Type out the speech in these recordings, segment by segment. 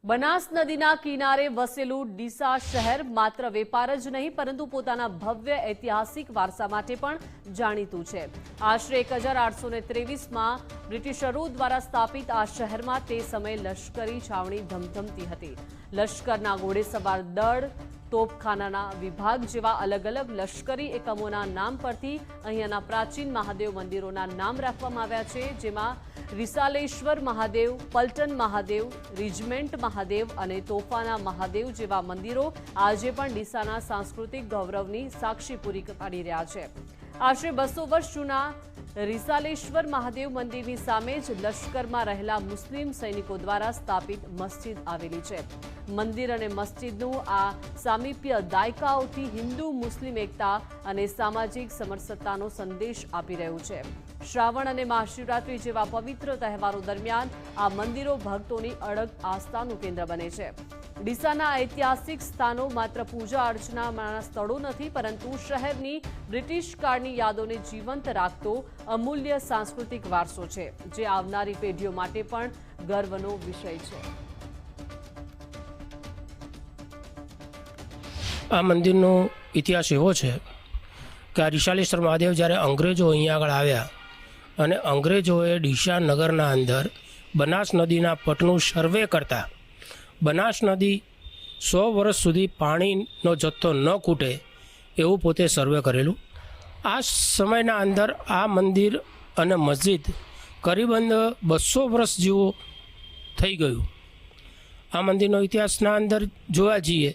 બનાસ નદીના કિનારે વસેલું ડીસા શહેર માત્ર વેપાર જ નહીં પરંતુ પોતાના ભવ્ય ઐતિહાસિક વારસા માટે પણ જાણીતું છે। આશરે 1823માં બ્રિટિશરો દ્વારા સ્થાપિત આ શહેરમાં તે સમયે લશ્કરી છાવણી ધમધમતી હતી। લશ્કરના ઘોડેસવાર દળ, તોપખાનાના વિભાગ જેવા અલગ અલગ લશ્કરી એકમોના નામ પરથી અહીંયાના પ્રાચીન મહાદેવ મંદિરોના નામ રાખવામાં આવ્યા છે, જેમાં રિસાલેશ્વર મહાદેવ, પલટન મહાદેવ, રિજમેન્ટ મહાદેવ અને તોફાના મહાદેવ જેવા મંદિરો આજે પણ ડીસાના સાંસ્કૃતિક ગૌરવની સાક્ષી પૂરી પાડી રહ્યા છે। આશરે 200 વર્ષ જૂના રિસાલેશ્વર મહાદેવ મંદિરની સામે જ લશ્કરમાં રહેલા મુસ્લિમ સૈનિકો દ્વારા સ્થાપિત મસ્જિદ આવેલી છે। મંદિર અને મસ્જિદનું આ સામીપ્ય દાયકાઓથી હિન્દુ મુસ્લિમ એકતા અને સામાજિક સમરસતાનો સંદેશ આપી રહ્યું છે। શ્રાવણ અને મહાશિવરાત્રી જેવા પવિત્ર તહેવારો દરમિયાન આ મંદિરો ભક્તોની અડગ આસ્થાનું કેન્દ્ર બને છે। ડીસાના ઐતિહાસિક સ્થાનો માત્ર પૂજા અર્ચનાના સ્થળો નથી પરંતુ શહેરની બ્રિટિશ કાળની યાદોને જીવંત રાખતો અમૂલ્ય સાંસ્કૃતિક વારસો છે, જે આવનારી પેઢીઓ માટે પણ ગર્વનો વિષય છે। આ મંદિરનો ઇતિહાસ એવો છે કે આ રિસાલેશ્વર મહાદેવ જ્યારે અંગ્રેજો અહીંયા આગળ આવ્યા અને અંગ્રેજોએ ડીસા નગરના અંદર બનાસ નદીના પટનું સર્વે કરતા બનાસ નદી 100 વર્ષ સુધી પાણીનો જથ્થો ન ખૂટે એવું પોતે સર્વે કરેલું। આ સમયના અંદર આ મંદિર અને મસ્જિદ કરીબન 200 વર્ષ જેવું થઈ ગયું। આ મંદિરનો ઇતિહાસના અંદર જોવા જઈએ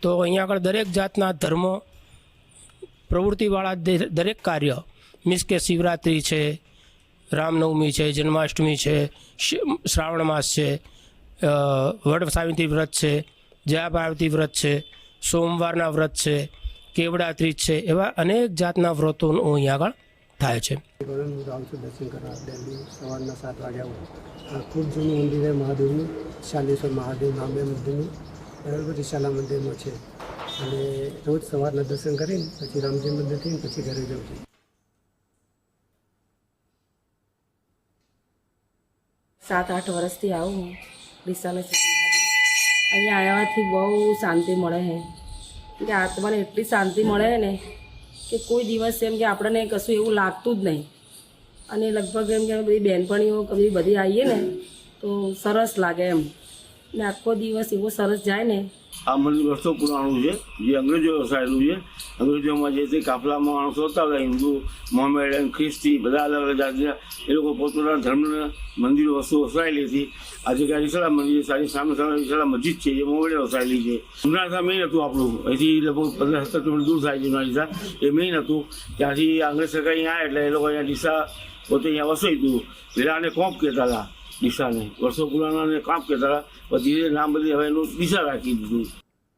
તો અહીંયા આગળ દરેક જાતના ધર્મ પ્રવૃત્તિવાળા દરેક કાર્ય મીન્સ કે શિવરાત્રિ છે, રામનવમી છે, જન્માષ્ટમી છે, શ્રાવણ માસ છે, વડ સાવિત્રી વ્રત છે, જયા પાર્વતી વ્રત છે, સોમવારના વ્રત છે, કેવડા ત્રીજ છે, એવા અનેક જાતના વ્રતોનું અહીંયા આગળ થાય છે। દર્શન કરવા દિલ્હી સવારના 7 વાગ્યા ખૂબ જૂનું મંદિર છે મહાદેવનું, શાલેશ્વર મહાદેવ નામે મંદિરનું રિસાલા મંદિરમાં છે અને રોજ સવારના દર્શન કરીને પછી રામજી મંદિર થઈને પછી ઘરે જવું છું। 7-8 વર્ષથી આવું હું રિસાલેશ્વર મહાદેવ। અહીંયા આવ્યાથી બહુ શાંતિ મળે છે કે આત્માને એટલી શાંતિ મળે છે ને કે કોઈ દિવસ એમ કે આપણને કશું એવું લાગતું જ નહીં। અને લગભગ એમ કે બધી બહેનપણીઓ બધી આવીએ ને તો સરસ લાગે એમ ને આખો દિવસ એવો સરસ જાય ને। આ મંદિર વર્ષો પુરાણું છે, જે અંગ્રેજો વસાયેલું છે। અંગ્રેજોમાં જે તે કાફલામાં માણસો હતા હતા, હિન્દુ, મોહમ્મેડન, ખ્રિસ્તી બધા અલગ અલગ જાતિના એ લોકો પોતપોતાના ધર્મના મંદિરો વસ્તુ વસાયેલી હતી। આજે કે રિસાલા મંદિર સારી સામે રિસાલા મસ્જિદ છે જે મોહમ્મેડે વસાયેલી છે। જુનાગઢ મેઇન હતું આપણું, અહીંથી લગભગ 15-17 કિલોમીટર દૂર થાય જુનાગઢ, એ મેઇન હતું। ત્યાંથી અંગ્રેજ સરકાર અહીંયા આવે એટલે એ લોકો અહીંયા ડીસા પોતે અહીંયા વસાવ્યું હતું। પહેલાં આને કોંપ કહેતા હતા ડીસાને, વર્ષો પુરાણાને કાંપ કહેતા હતા, પછી નામ બદલી હવે એનું ડીસા રાખી દીધું।